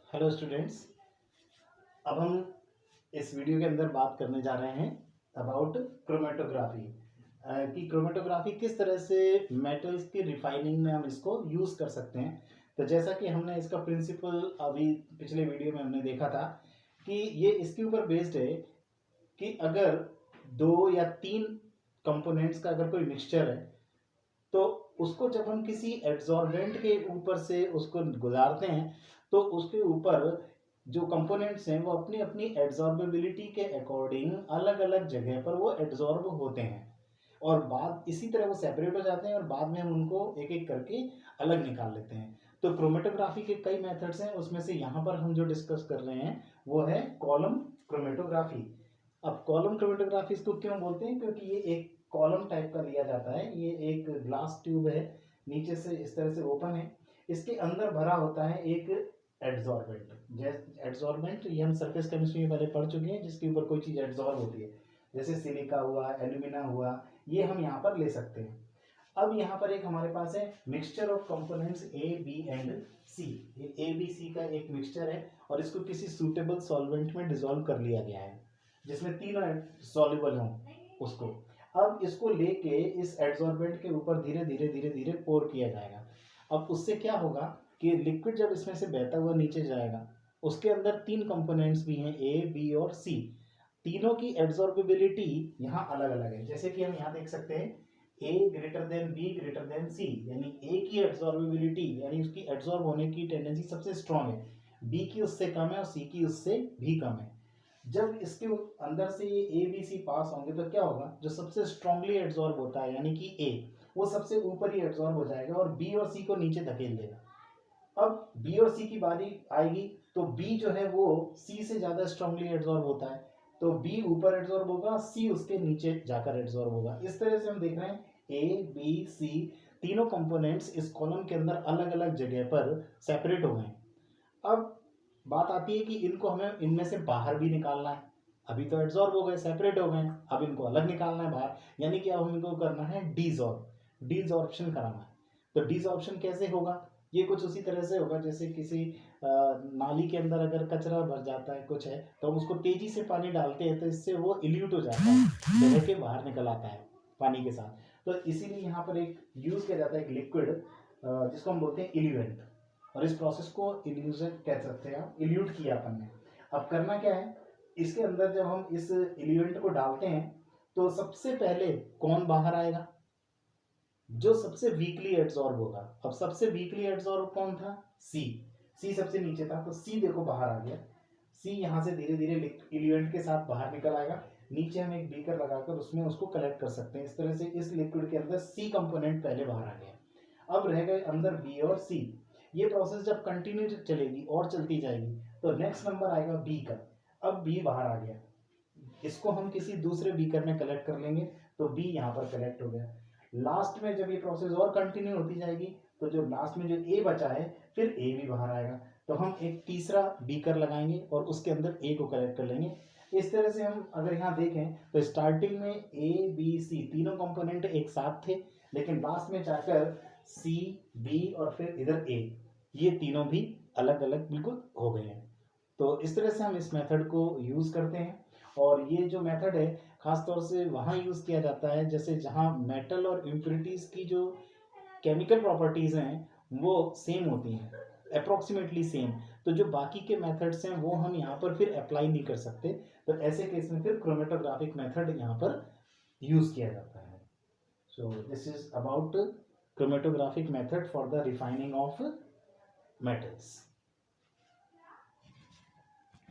Hello students. अब हम इस वीडियो के अंदर बात करने जा रहे हैं अबाउट क्रोमेटोग्राफी कि क्रोमेटोग्राफी किस तरह से मेटल्स की रिफाइनिंग में हम इसको यूज़ कर सकते हैं। तो जैसा कि हमने इसका प्रिंसिपल अभी पिछले वीडियो में हमने देखा था कि ये इसके ऊपर बेस्ड है कि अगर दो या तीन कंपोनेंट्स का अगर कोई मिक्सचर है तो उसको जब हम किसी एड्सॉर्बेंट के ऊपर से उसको गुजारते हैं तो उसके ऊपर जो कंपोनेंट्स हैं वो अपनी अपनी एड्सॉर्बेबिलिटी के अकॉर्डिंग अलग अलग जगह पर वो एड्सॉर्ब होते हैं और बाद इसी तरह वो सेपरेट हो जाते हैं और बाद में हम उनको एक एक करके अलग निकाल लेते हैं। तो क्रोमेटोग्राफी के कई मेथड्स हैं, उसमें से यहाँ पर हम जो डिस्कस कर रहे हैं वो है कॉलम क्रोमेटोग्राफी। अब कॉलम क्रोमेटोग्राफी इसको क्यों बोलते हैं, क्योंकि ये एक कॉलम टाइप का लिया जाता है। ये एक ग्लास ट्यूब है, नीचे से इस तरह से ओपन है, इसके अंदर भरा होता है एक एड्सॉर्बेंट। एड्सॉर्बेंट ये हम सरफेस केमिस्ट्री में पहले पढ़ चुके हैं, जिसके ऊपर कोई चीज़ एड्सॉर्ब होती है, जैसे सिलिका हुआ, एल्यूमिना हुआ, ये हम यहाँ पर ले सकते हैं। अब यहाँ पर एक हमारे पास है mixture of components A B and C. ये ए बी सी का एक मिक्सचर है और इसको किसी सूटेबल सॉल्वेंट में डिसॉल्व कर लिया गया है जिसमें तीनों सॉल्युबल हों उसको। अब इसको लेके इस एड्सॉर्बेंट के ऊपर धीरे धीरे धीरे धीरे पोर किया जाएगा। अब उससे क्या होगा कि लिक्विड जब इसमें से बहता हुआ नीचे जाएगा, उसके अंदर तीन कंपोनेंट्स भी हैं ए बी और सी। तीनों की एड्सॉर्बिबिलिटी यहाँ अलग अलग है, जैसे कि हम यहाँ देख सकते हैं A greater than B greater than C, यानी ए की एड्सॉर्बिबिलिटी यानी उसकी एड्सॉर्ब होने की टेंडेंसी सबसे स्ट्रांग है, बी की उससे कम है और सी की उससे भी कम है। जब इसके अंदर से ये ए बी सी पास होंगे तो क्या होगा, जो सबसे स्ट्रांगली एड्सॉर्ब होता है यानी कि ए, वो सबसे ऊपर ही एड्सॉर्ब हो जाएगा और बी और सी को नीचे धकेल देगा। अब बी और सी की बारी आएगी तो बी जो है वो सी से ज़्यादा स्ट्रांगली एड्सॉर्ब होता है, तो बी ऊपर एड्सॉर्ब होगा, सी उसके नीचे जाकर एड्सॉर्ब होगा। इस तरह से हम देख रहे हैं ए बी सी तीनों कंपोनेंट्स इस कॉलम के अंदर अलग अलग जगह पर सेपरेट हो गए। अब बात आती है कि इनको हमें इनमें से बाहर भी निकालना है। अभी तो एड्सॉर्ब हो गए, सेपरेट हो गए, अब इनको अलग निकालना है बाहर, यानी कि अब हम इनको करना है डीजॉर्प्शन कराना है। तो डीजॉर्प्शन कैसे होगा, ये कुछ उसी तरह से होगा जैसे किसी नाली के अंदर अगर कचरा भर जाता है कुछ है तो हम उसको तेजी से पानी डालते हैं तो इससे वो इल्यूट हो जाता है, बह के बाहर निकल आता है पानी के साथ। तो इसीलिए यहाँ पर एक यूज किया जाता है एक लिक्विड जिसको हम बोलते हैं इल्यूएंट, और इस प्रोसेस को इल्यूजन कह सकते हैं, आप इल्यूट किया अपन ने। अब करना क्या है, इसके अंदर जब हम इस इल्यूएंट को डालते हैं तो सबसे पहले कौन बाहर आएगा, जो सबसे वीकली एड्सॉर्ब होगा। अब सबसे वीकली एड्सॉर्ब कौन था, सी। सी सबसे नीचे था तो सी देखो बाहर आ गया। सी यहाँ से धीरे धीरे इल्यूएंट के साथ बाहर निकल आएगा। नीचे हम एक बीकर लगाकर उसमें उसको कलेक्ट कर सकते हैं। इस तरह से इस लिक्विड के अंदर सी कंपोनेंट पहले बाहर आ गया। अब रह गए अंदर बी और सी। ये प्रोसेस जब कंटिन्यू चलेगी और चलती जाएगी तो नेक्स्ट नंबर आएगा बी का। अब बी बाहर आ गया, इसको हम किसी दूसरे बीकर में कलेक्ट कर लेंगे तो बी यहाँ पर कलेक्ट हो गया। लास्ट में जब ये प्रोसेस और कंटिन्यू होती जाएगी तो जो लास्ट में जो ए बचा है फिर ए भी बाहर आएगा, तो हम एक तीसरा बीकर लगाएंगे और उसके अंदर ए को कलेक्ट कर लेंगे। इस तरह से हम अगर यहाँ देखें तो स्टार्टिंग में ए बी सी तीनों कंपोनेंट एक साथ थे, लेकिन लास्ट में जाकर सी बी और फिर इधर ए, ये तीनों भी अलग अलग बिल्कुल हो गए हैं। तो इस तरह से हम इस मेथड को यूज़ करते हैं और ये जो मेथड है खासतौर से वहाँ यूज़ किया जाता है जैसे जहाँ मेटल और इम्प्योरिटीज़ की जो केमिकल प्रॉपर्टीज़ हैं वो सेम होती हैं, अप्रोक्सीमेटली सेम। तो जो बाकी के मेथड्स हैं वो हम यहाँ पर फिर अप्लाई नहीं कर सकते, तो ऐसे केस में फिर क्रोमेटोग्राफिक मेथड यहाँ पर यूज़ किया जाता है। So this is about chromatographic method for the refining of metals।